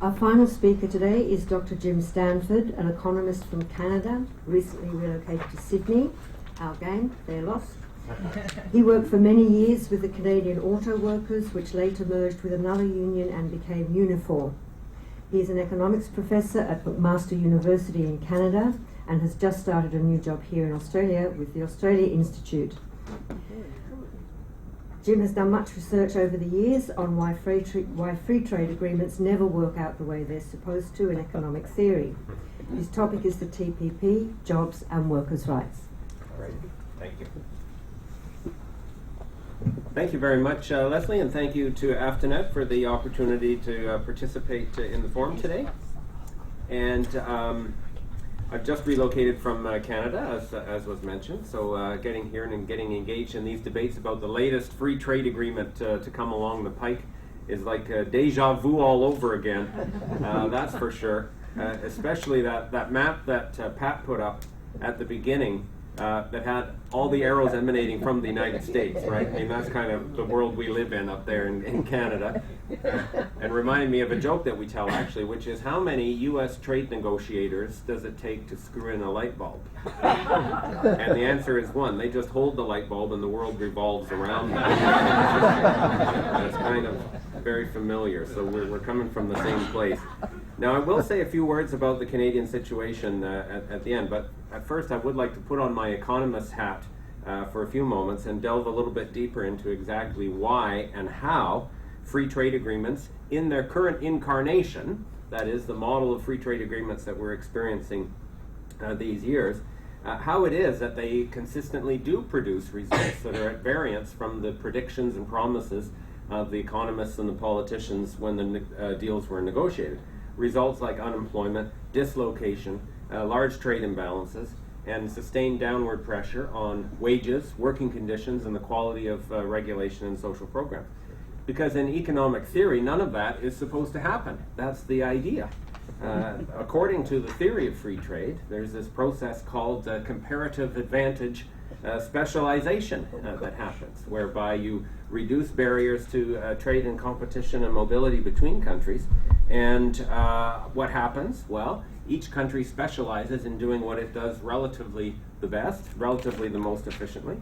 Our final speaker today is Dr. Jim Stanford, an economist from Canada, recently relocated to Sydney. Our game, their loss. He worked for many years with the Canadian Auto Workers, which later merged with another union and became Unifor. He is an economics professor at McMaster University in Canada and has just started a new job here in Australia with the Australia Institute. Jim has done much research over the years on why free trade agreements never work out the way they're supposed to in economic theory. His topic is the TPP, jobs and workers' rights. All right, thank you. Thank you very much, Leslie, and thank you to AFTINET for the opportunity to participate in the forum today. And I've just relocated from Canada, as was mentioned, so getting here and getting engaged in these debates about the latest free trade agreement to come along the pike is like deja vu all over again, that's for sure. Especially that map that Pat put up at the beginning that had all the arrows emanating from the United States, right? I mean, that's kind of the world we live in up there in Canada. And reminded me of a joke that we tell, actually, which is how many U.S. trade negotiators does it take to screw in a light bulb? And the answer is one. They just hold the light bulb and the world revolves around them. And it's kind of very familiar, so we're coming from the same place. Now, I will say a few words about the Canadian situation at the end, but at first I would like to put on my economist hat for a few moments and delve a little bit deeper into exactly why and how free trade agreements in their current incarnation, that is the model of free trade agreements that we're experiencing these years, how it is that they consistently do produce results that are at variance from the predictions and promises of the economists and the politicians when the deals were negotiated. Results like unemployment, dislocation, large trade imbalances, and sustained downward pressure on wages, working conditions, and the quality of regulation and social programs. Because in economic theory, none of that is supposed to happen. That's the idea. According to the theory of free trade, there's this process called comparative advantage specialization that happens, whereby you reduce barriers to trade and competition and mobility between countries. And what happens? Well, each country specializes in doing what it does relatively the best, relatively the most efficiently.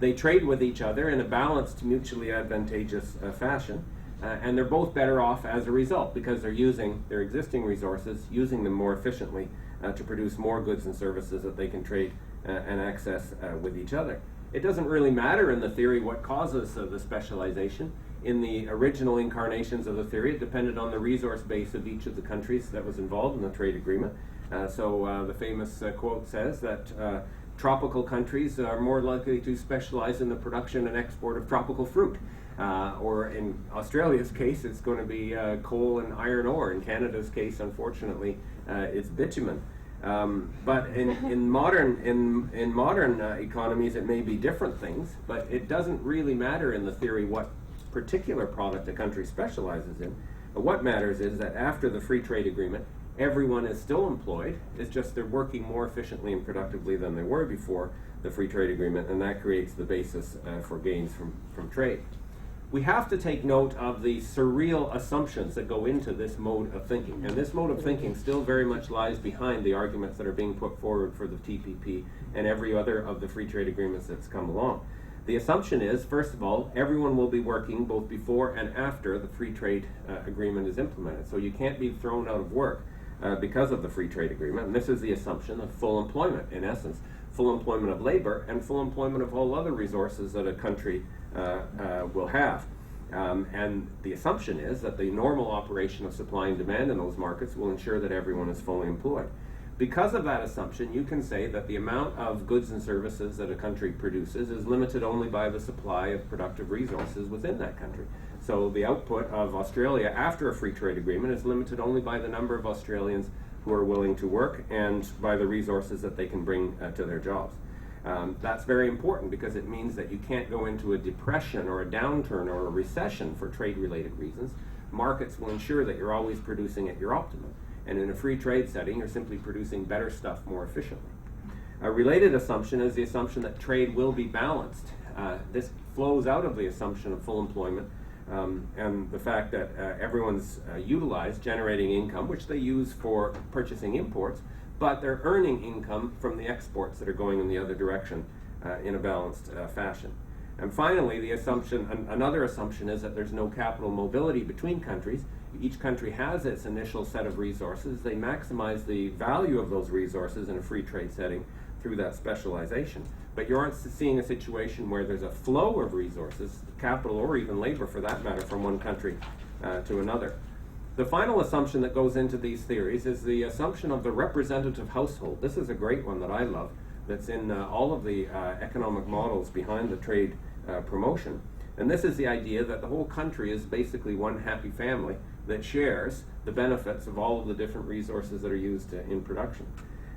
They trade with each other in a balanced, mutually advantageous fashion, and they're both better off as a result because they're using their existing resources, using them more efficiently to produce more goods and services that they can trade and access with each other. It doesn't really matter in the theory what causes the specialization. In the original incarnations of the theory, it depended on the resource base of each of the countries that was involved in the trade agreement. So the famous quote says that tropical countries are more likely to specialize in the production and export of tropical fruit. Or in Australia's case, it's going to be coal and iron ore. In Canada's case, unfortunately, it's bitumen. But in modern economies, it may be different things, but it doesn't really matter in the theory what particular product a country specializes in. But what matters is that after the free trade agreement, everyone is still employed. It's just they're working more efficiently and productively than they were before the free trade agreement, and that creates the basis for gains from trade. We have to take note of the surreal assumptions that go into this mode of thinking. And this mode of thinking still very much lies behind the arguments that are being put forward for the TPP and every other of the free trade agreements that's come along. The assumption is, first of all, everyone will be working both before and after the free trade agreement is implemented. So you can't be thrown out of work because of the free trade agreement. And this is the assumption of full employment, in essence. Full employment of labor and full employment of all other resources that a country will have. And the assumption is that the normal operation of supply and demand in those markets will ensure that everyone is fully employed. Because of that assumption, you can say that the amount of goods and services that a country produces is limited only by the supply of productive resources within that country. So the output of Australia after a free trade agreement is limited only by the number of Australians who are willing to work and by the resources that they can bring to their jobs. That's very important because it means that you can't go into a depression or a downturn or a recession for trade-related reasons. Markets will ensure that you're always producing at your optimum. And in a free trade setting, you're simply producing better stuff more efficiently. A related assumption is the assumption that trade will be balanced. This flows out of the assumption of full employment and the fact that everyone's utilized generating income, which they use for purchasing imports, but they're earning income from the exports that are going in the other direction in a balanced fashion. And finally, the assumption, another assumption is that there's no capital mobility between countries. Each country has its initial set of resources. They maximize the value of those resources in a free trade setting through that specialization. But you aren't seeing a situation where there's a flow of resources, capital or even labor for that matter, from one country to another. The final assumption that goes into these theories is the assumption of the representative household. This is a great one that I love, that's in all of the economic models behind the trade promotion. And this is the idea that the whole country is basically one happy family that shares the benefits of all of the different resources that are used in production.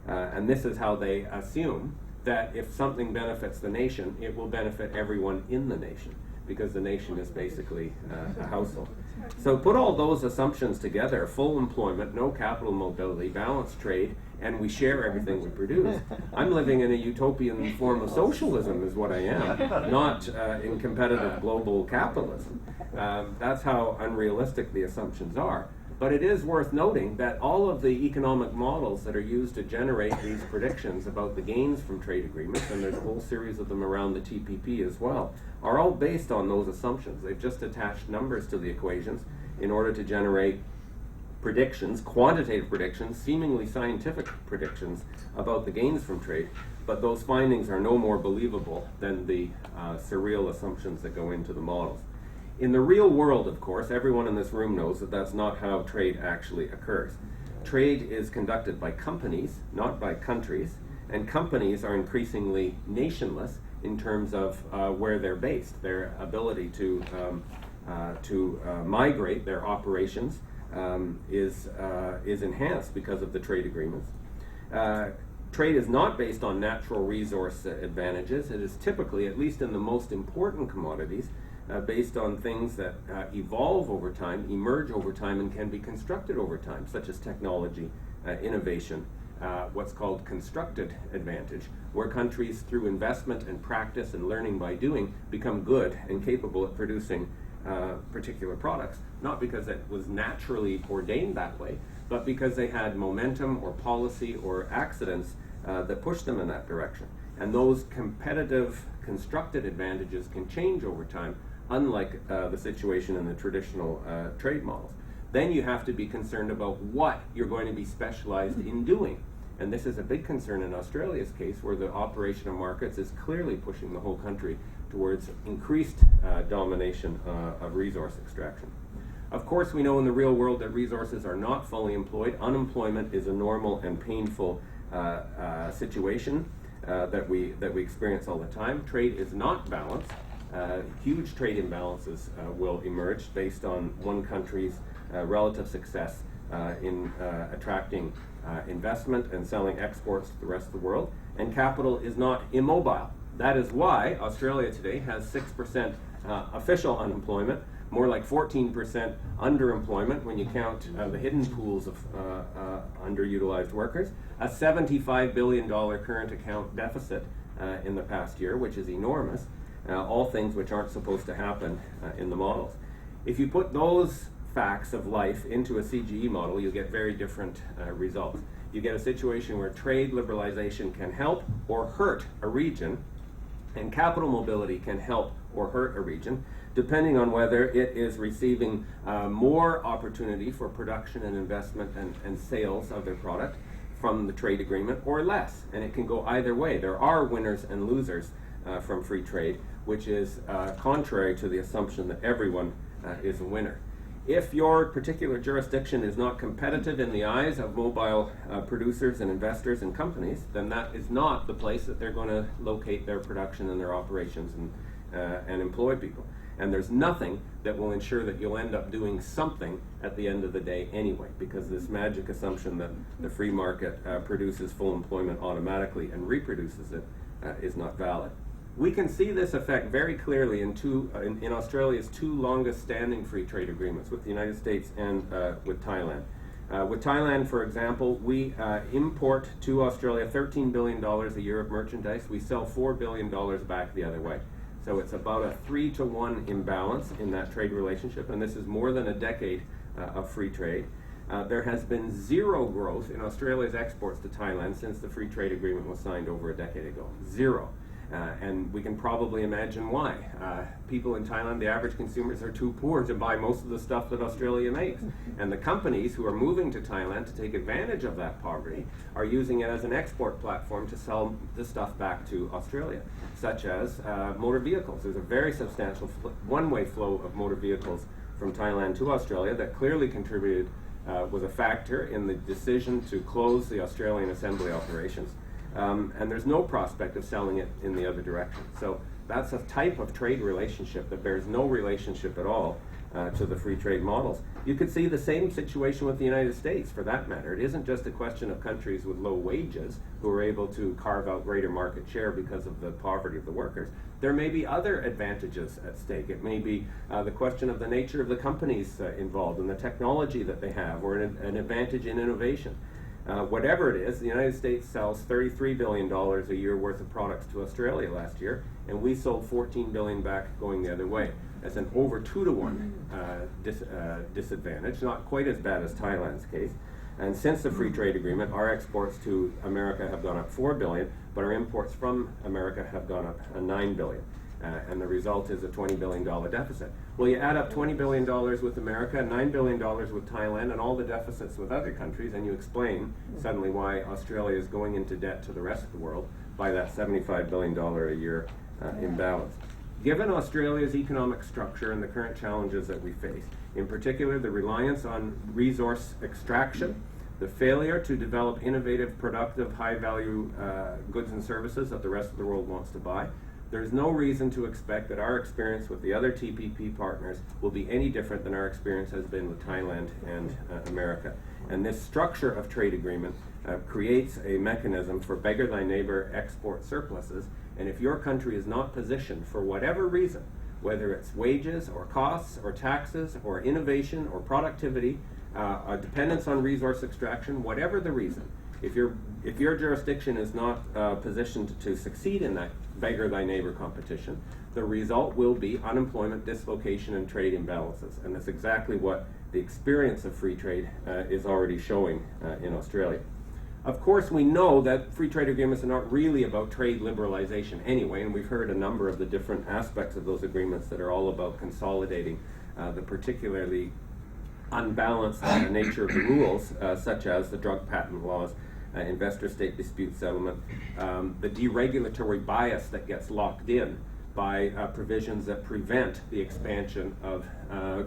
And this is how they assume that if something benefits the nation, it will benefit everyone in the nation, because the nation is basically a household. So put all those assumptions together: full employment, no capital mobility, balanced trade, and we share everything we produce. I'm living in a utopian form of socialism is what I am, not in competitive global capitalism. That's how unrealistic the assumptions are. But it is worth noting that all of the economic models that are used to generate these predictions about the gains from trade agreements, and there's a whole series of them around the TPP as well, are all based on those assumptions. They've just attached numbers to the equations in order to generate predictions, quantitative predictions, seemingly scientific predictions about the gains from trade, but those findings are no more believable than the surreal assumptions that go into the models. In the real world, of course, everyone in this room knows that that's not how trade actually occurs. Trade is conducted by companies, not by countries, and companies are increasingly nationless in terms of where they're based. Their ability to migrate their operations is enhanced because of the trade agreements. Trade is not based on natural resource advantages. It is typically, at least in the most important commodities, based on things that evolve over time, emerge over time, and can be constructed over time, such as technology, innovation, what's called constructed advantage, where countries, through investment and practice and learning by doing, become good and capable at producing particular products, not because it was naturally ordained that way, but because they had momentum or policy or accidents that pushed them in that direction. And those competitive constructed advantages can change over time, unlike the situation in the traditional trade models. Then you have to be concerned about what you're going to be specialized in doing. And this is a big concern in Australia's case, where the operation of markets is clearly pushing the whole country towards increased domination of resource extraction. Of course, we know in the real world that resources are not fully employed. Unemployment is a normal and painful situation that we experience all the time. Trade is not balanced. Huge trade imbalances will emerge based on one country's relative success in attracting investment and selling exports to the rest of the world. And capital is not immobile. That is why Australia today has 6% official unemployment, more like 14% underemployment when you count the hidden pools of underutilized workers, a $75 billion current account deficit in the past year, which is enormous, all things which aren't supposed to happen in the models. If you put those facts of life into a CGE model, you get very different results. You get a situation where trade liberalization can help or hurt a region, and capital mobility can help or hurt a region, depending on whether it is receiving more opportunity for production and investment and sales of their product from the trade agreement, or less. And it can go either way. There are winners and losers from free trade, which is contrary to the assumption that everyone is a winner. If your particular jurisdiction is not competitive in the eyes of mobile producers and investors and companies, then that is not the place that they're going to locate their production and their operations and employ people. And there's nothing that will ensure that you'll end up doing something at the end of the day anyway, because this magic assumption that the free market produces full employment automatically and reproduces it is not valid. We can see this effect very clearly in Australia's two longest standing free trade agreements with the United States and with Thailand. With Thailand, for example, we import to Australia $13 billion a year of merchandise. We sell $4 billion back the other way. So it's about a 3-to-1 imbalance in that trade relationship, and this is more than a decade of free trade. There has been zero growth in Australia's exports to Thailand since the free trade agreement was signed over a decade ago. Zero. And we can probably imagine why. People in Thailand, the average consumers, are too poor to buy most of the stuff that Australia makes. And the companies who are moving to Thailand to take advantage of that poverty are using it as an export platform to sell the stuff back to Australia, such as motor vehicles. There's a very substantial one-way flow of motor vehicles from Thailand to Australia that clearly contributed, was a factor in the decision to close the Australian assembly operations. And there's no prospect of selling it in the other direction. So that's a type of trade relationship that bears no relationship at all to the free trade models. You could see the same situation with the United States, for that matter. It isn't just a question of countries with low wages who are able to carve out greater market share because of the poverty of the workers. There may be other advantages at stake. It may be the question of the nature of the companies involved and the technology that they have, or an advantage in innovation. Whatever it is, the United States sells $33 billion a year worth of products to Australia last year, and we sold $14 billion back going the other way. That's an over 2-to-1 disadvantage, not quite as bad as Thailand's case. And since the free trade agreement, our exports to America have gone up $4 billion, but our imports from America have gone up $9 billion. And the result is a $20 billion deficit. Well, you add up $20 billion with America, $9 billion with Thailand, and all the deficits with other countries, and you explain suddenly why Australia is going into debt to the rest of the world by that $75 billion a year imbalance. Given Australia's economic structure and the current challenges that we face, in particular the reliance on resource extraction, the failure to develop innovative, productive, high-value goods and services that the rest of the world wants to buy, there's no reason to expect that our experience with the other TPP partners will be any different than our experience has been with Thailand and America. And this structure of trade agreement creates a mechanism for beggar-thy-neighbor export surpluses. And if your country is not positioned for whatever reason, whether it's wages or costs or taxes or innovation or productivity, a dependence on resource extraction, whatever the reason, if your jurisdiction is not positioned to succeed in that beggar-thy-neighbor competition, the result will be unemployment, dislocation, and trade imbalances. And that's exactly what the experience of free trade is already showing in Australia. Of course, we know that free trade agreements are not really about trade liberalization anyway, and we've heard a number of the different aspects of those agreements that are all about consolidating the particularly unbalanced nature of the rules, such as the drug patent laws, investor-state dispute settlement, the deregulatory bias that gets locked in by provisions that prevent the expansion of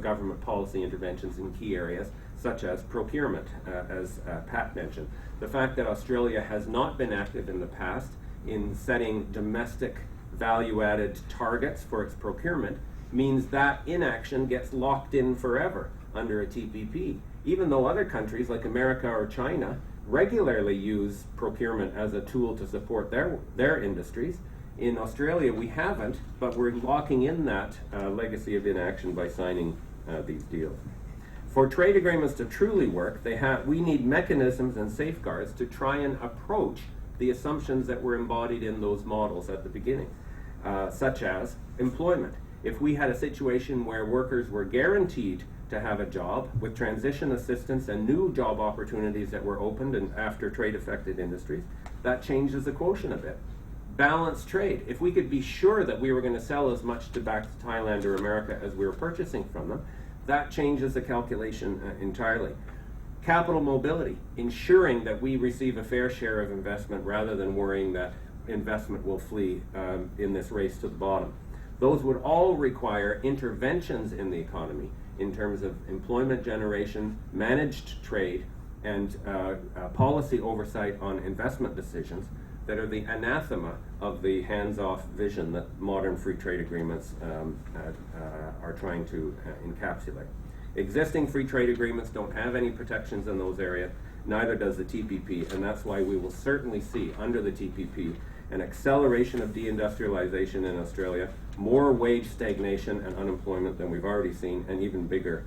government policy interventions in key areas, such as procurement, as Pat mentioned. The fact that Australia has not been active in the past in setting domestic value-added targets for its procurement means that inaction gets locked in forever under a TPP, even though other countries like America or China regularly use procurement as a tool to support their industries. In Australia, we haven't, but we're locking in that legacy of inaction by signing these deals. For trade agreements to truly work, we need mechanisms and safeguards to try and approach the assumptions that were embodied in those models at the beginning, such as employment. If we had a situation where workers were guaranteed to have a job with transition assistance and new job opportunities that were opened and after trade-affected industries, that changes the quotient a bit. Balanced trade. If we could be sure that we were going to sell as much back to Thailand or America as we were purchasing from them, that changes the calculation entirely. Capital mobility, ensuring that we receive a fair share of investment rather than worrying that investment will flee in this race to the bottom. Those would all require interventions in the economy in terms of employment generation, managed trade, and policy oversight on investment decisions that are the anathema of the hands-off vision that modern free trade agreements are trying to encapsulate. Existing free trade agreements don't have any protections in those areas, neither does the TPP, and that's why we will certainly see under the TPP an acceleration of deindustrialization in Australia, more wage stagnation and unemployment than we've already seen, and even bigger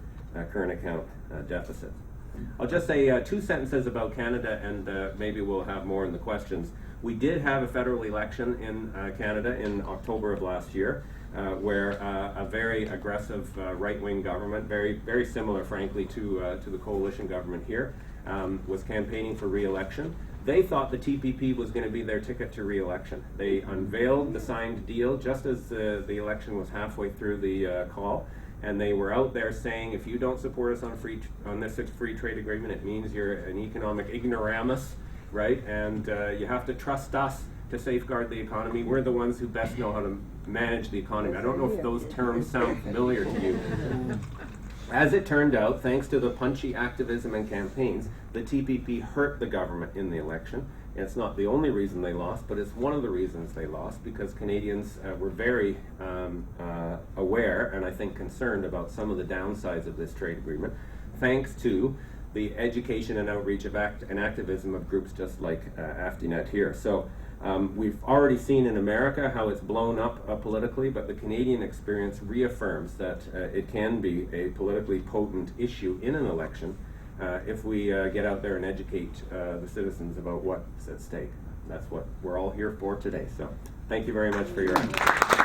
current account deficits. I'll just say 2 sentences about Canada, and maybe we'll have more in the questions. We did have a federal election in Canada in October of last year. where a very aggressive right-wing government, very similar, frankly, to the coalition government here, was campaigning for re-election. They thought the TPP was going to be their ticket to re-election. They unveiled the signed deal just as the election was halfway through the call, and they were out there saying, if you don't support us on this free trade agreement, it means you're an economic ignoramus, right? And you have to trust us to safeguard the economy. We're the ones who best know how to manage the economy. I don't know if those terms sound familiar to you. As it turned out, thanks to the punchy activism and campaigns, the TPP hurt the government in the election. And it's not the only reason they lost, but it's one of the reasons they lost, because Canadians were very aware and I think concerned about some of the downsides of this trade agreement, thanks to the education and outreach of and activism of groups just like AFTINET here. So we've already seen in America how it's blown up politically, but the Canadian experience reaffirms that it can be a politically potent issue in an election if we get out there and educate the citizens about what's at stake. That's what we're all here for today. So thank you very much for your attention.